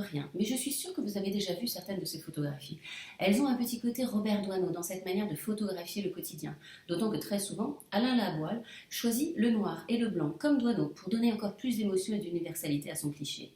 rien, mais je suis sûre que vous avez déjà vu certaines de ces photographies. Elles ont un petit côté Robert Doisneau dans cette manière de photographier le quotidien, d'autant que très souvent, Alain Laboile choisit le noir et le blanc comme Doisneau pour donner encore plus d'émotion et d'universalité à son cliché.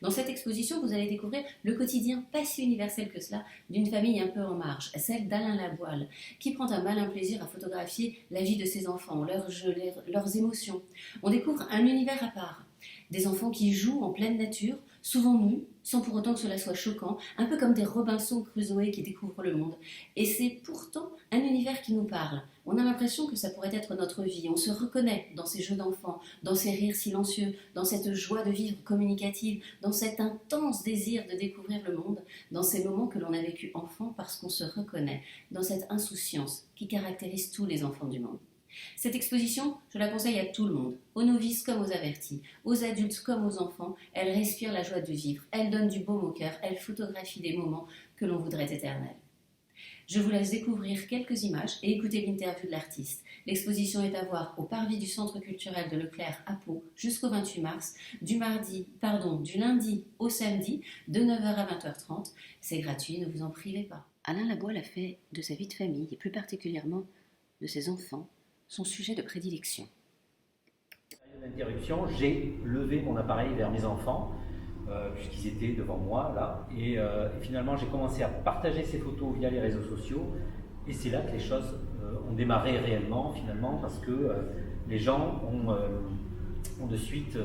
Dans cette exposition, vous allez découvrir le quotidien pas si universel que cela d'une famille un peu en marge, celle d'Alain Laboile, qui prend un malin plaisir à photographier la vie de ses enfants, leurs jeux, leurs émotions. On découvre un univers à part. Des enfants qui jouent en pleine nature, souvent nus, sans pour autant que cela soit choquant, un peu comme des Robinson Crusoe qui découvrent le monde. Et c'est pourtant un univers qui nous parle. On a l'impression que ça pourrait être notre vie. On se reconnaît dans ces jeux d'enfants, dans ces rires silencieux, dans cette joie de vivre communicative, dans cet intense désir de découvrir le monde, dans ces moments que l'on a vécu enfant parce qu'on se reconnaît, dans cette insouciance qui caractérise tous les enfants du monde. Cette exposition, je la conseille à tout le monde, aux novices comme aux avertis, aux adultes comme aux enfants. Elle respire la joie de vivre, elle donne du baume au cœur, elle photographie des moments que l'on voudrait éternels. Je vous laisse découvrir quelques images et écouter l'interview de l'artiste. L'exposition est à voir au parvis du Centre culturel de Leclerc à Pau jusqu'au 28 mars, du lundi au samedi, de 9h à 20h30. C'est gratuit, ne vous en privez pas. Alain Laboile a fait de sa vie de famille, et plus particulièrement de ses enfants, son sujet de prédilection. D'interruption, j'ai levé mon appareil vers mes enfants, puisqu'ils étaient devant moi là, et finalement j'ai commencé à partager ces photos via les réseaux sociaux, et c'est là que les choses ont démarré réellement finalement, parce que les gens ont de suite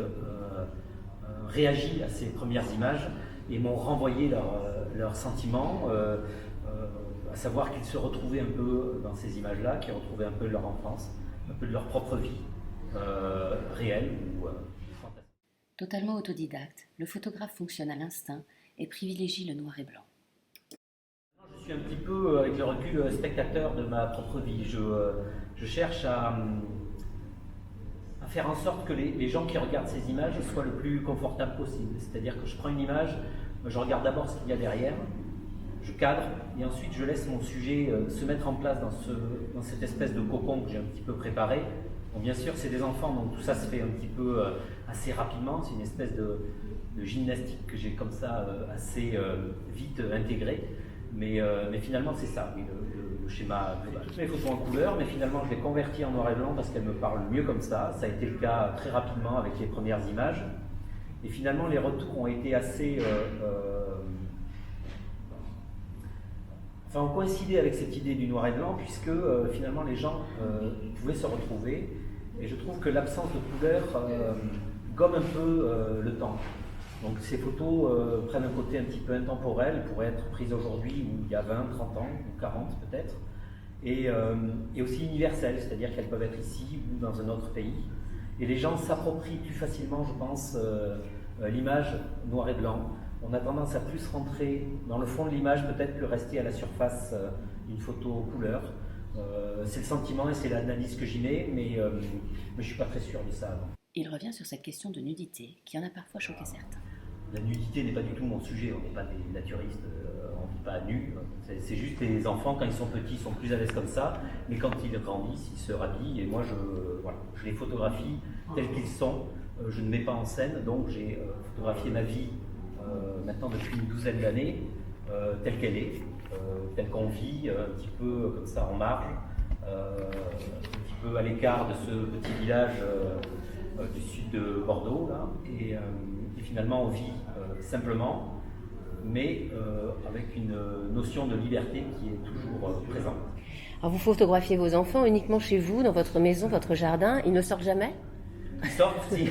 réagi à ces premières images et m'ont renvoyé leurs sentiments, à savoir qu'ils se retrouvaient un peu dans ces images-là, qu'ils retrouvaient un peu de leur enfance, un peu de leur propre vie réelle ou fantastique. Totalement autodidacte, le photographe fonctionne à l'instinct et privilégie le noir et blanc. Je suis un petit peu, avec le recul, spectateur de ma propre vie. Je cherche à faire en sorte que les gens qui regardent ces images soient le plus confortables possible. C'est-à-dire que je prends une image, je regarde d'abord ce qu'il y a derrière, je cadre et ensuite je laisse mon sujet se mettre en place dans cette espèce de cocon que j'ai un petit peu préparé. Bon, bien sûr, c'est des enfants, donc tout ça se fait un petit peu assez rapidement. C'est une espèce de gymnastique que j'ai comme ça assez vite intégrée. Mais finalement, c'est ça, oui, le schéma global. Toutes mes photos en couleur, mais finalement, je les convertis en noir et blanc parce qu'elles me parlent mieux comme ça. Ça a été le cas très rapidement avec les premières images. Et finalement, les retours ont été assez... ont coïncidé avec cette idée du noir et blanc, puisque finalement, les gens pouvaient se retrouver. Et je trouve que l'absence de couleur gomme un peu le temps. Donc ces photos prennent un côté un petit peu intemporel, elles pourraient être prises aujourd'hui ou il y a 20, 30 ans, ou 40 peut-être, et aussi universelles, c'est-à-dire qu'elles peuvent être ici ou dans un autre pays. Et les gens s'approprient plus facilement, je pense, l'image noir et blanc. On a tendance à plus rentrer dans le fond de l'image peut-être que rester à la surface d'une photo couleur. C'est le sentiment et c'est l'analyse que j'y mets, mais je ne suis pas très sûr de ça avant. Il revient sur cette question de nudité qui en a parfois choqué certains. La nudité n'est pas du tout mon sujet, on n'est pas des naturistes, on ne vit pas nus. C'est juste les enfants, quand ils sont petits, sont plus à l'aise comme ça, mais quand ils grandissent, ils se rhabillent, et moi je les photographie tels qu'ils sont, je ne mets pas en scène, donc j'ai photographié ma vie maintenant depuis une douzaine d'années, telle qu'elle est, telle qu'on vit, un petit peu comme ça en marge, un petit peu à l'écart de ce petit village du sud de Bordeaux, là, et finalement on vit simplement, mais avec une notion de liberté qui est toujours présente. Alors vous photographiez vos enfants uniquement chez vous, dans votre maison, votre jardin, ils ne sortent jamais ? Ils sortent, si.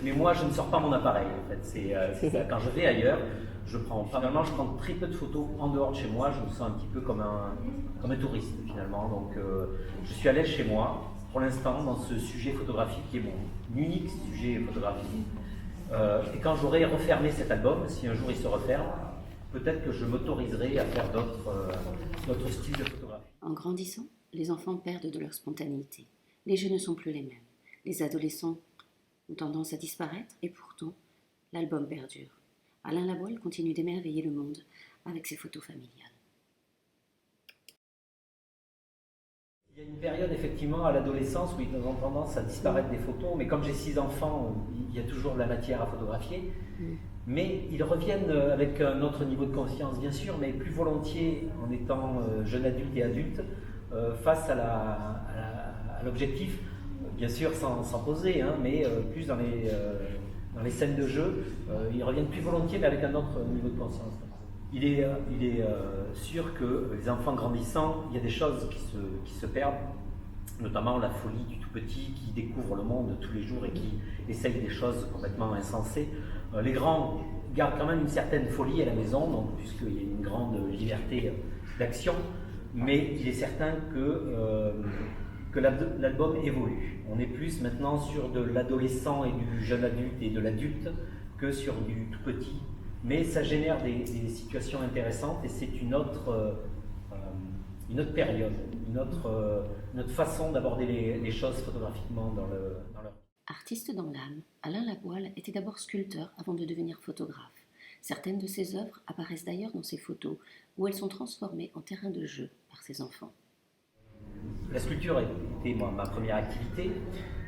Mais moi je ne sors pas mon appareil en fait, c'est ça. Quand je vais ailleurs, finalement je prends très peu de photos en dehors de chez moi, je me sens un petit peu comme un touriste finalement, donc je suis à l'aise chez moi, pour l'instant, dans ce sujet photographique qui est mon unique sujet photographique. Et quand j'aurai refermé cet album, si un jour il se referme, peut-être que je m'autoriserai à faire d'autres styles de photographie. En grandissant, les enfants perdent de leur spontanéité. Les jeux ne sont plus les mêmes. Les adolescents ont tendance à disparaître et pourtant, l'album perdure. Alain Laboile continue d'émerveiller le monde avec ses photos familiales. Il y a une période effectivement à l'adolescence où ils ont tendance à disparaître des photos, mais comme j'ai 6 enfants, il y a toujours de la matière à photographier. Mais ils reviennent avec un autre niveau de conscience bien sûr, mais plus volontiers en étant jeune adulte et adulte face à l'objectif, bien sûr sans poser, hein, mais plus dans les scènes de jeu, ils reviennent plus volontiers mais avec un autre niveau de conscience. Il est sûr que les enfants grandissant, il y a des choses qui se perdent, notamment la folie du tout petit qui découvre le monde tous les jours et qui essaye des choses complètement insensées. Les grands gardent quand même une certaine folie à la maison, donc, puisqu'il y a une grande liberté d'action, mais il est certain que l'album évolue. On est plus maintenant sur de l'adolescent et du jeune adulte et de l'adulte que sur du tout petit. Mais ça génère des situations intéressantes et c'est une autre période, une autre façon d'aborder les choses photographiquement dans leur... Artiste dans l'âme, Alain Laboile était d'abord sculpteur avant de devenir photographe. Certaines de ses œuvres apparaissent d'ailleurs dans ses photos, où elles sont transformées en terrain de jeu par ses enfants. La sculpture était ma première activité,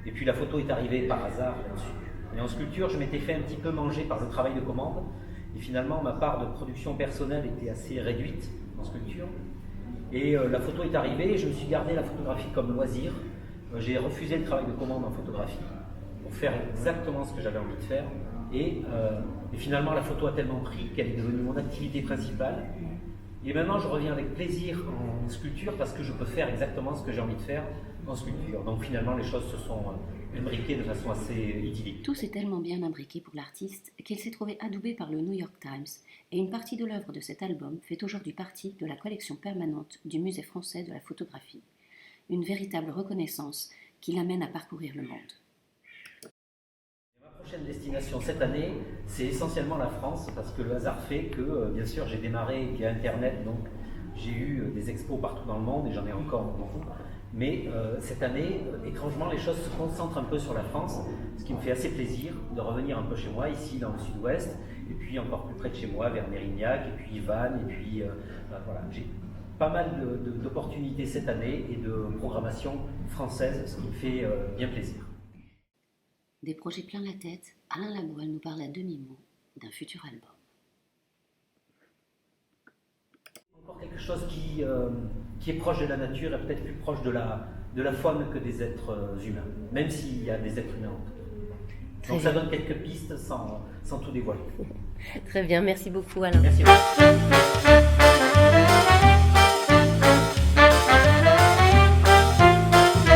et puis la photo est arrivée par hasard là-dessus. Et en sculpture, je m'étais fait un petit peu manger par le travail de commande, et finalement ma part de production personnelle était assez réduite en sculpture. Et la photo est arrivée, et je me suis gardé la photographie comme loisir. J'ai refusé le travail de commande en photographie pour faire exactement ce que j'avais envie de faire. Et finalement, la photo a tellement pris qu'elle est devenue mon activité principale. Et maintenant, je reviens avec plaisir en sculpture parce que je peux faire exactement ce que j'ai envie de faire en sculpture. Donc finalement, les choses se sont imbriquées de façon assez idyllique. Tout s'est tellement bien imbriqué pour l'artiste qu'il s'est trouvé adoubé par le New York Times, et une partie de l'œuvre de cet album fait aujourd'hui partie de la collection permanente du Musée français de la photographie. Une véritable reconnaissance qui l'amène à parcourir le monde. Ma prochaine destination cette année, c'est essentiellement la France, parce que le hasard fait que, bien sûr, j'ai démarré via Internet, donc j'ai eu des expos partout dans le monde, et j'en ai encore beaucoup. Mais cette année, étrangement, les choses se concentrent un peu sur la France, ce qui me fait assez plaisir de revenir un peu chez moi, ici dans le sud-ouest, et puis encore plus près de chez moi, vers Mérignac, et puis Vannes, et puis voilà. J'ai pas mal d'opportunités cette année et de programmation française, ce qui me fait bien plaisir. Des projets plein la tête, Alain Laboile nous parle à demi-mot d'un futur album. Encore quelque chose qui est proche de la nature et peut-être plus proche de la faune que des êtres humains, même s'il y a des êtres humains. Donc ça donne quelques pistes sans tout dévoiler. Très bien, merci beaucoup Alain. Merci beaucoup.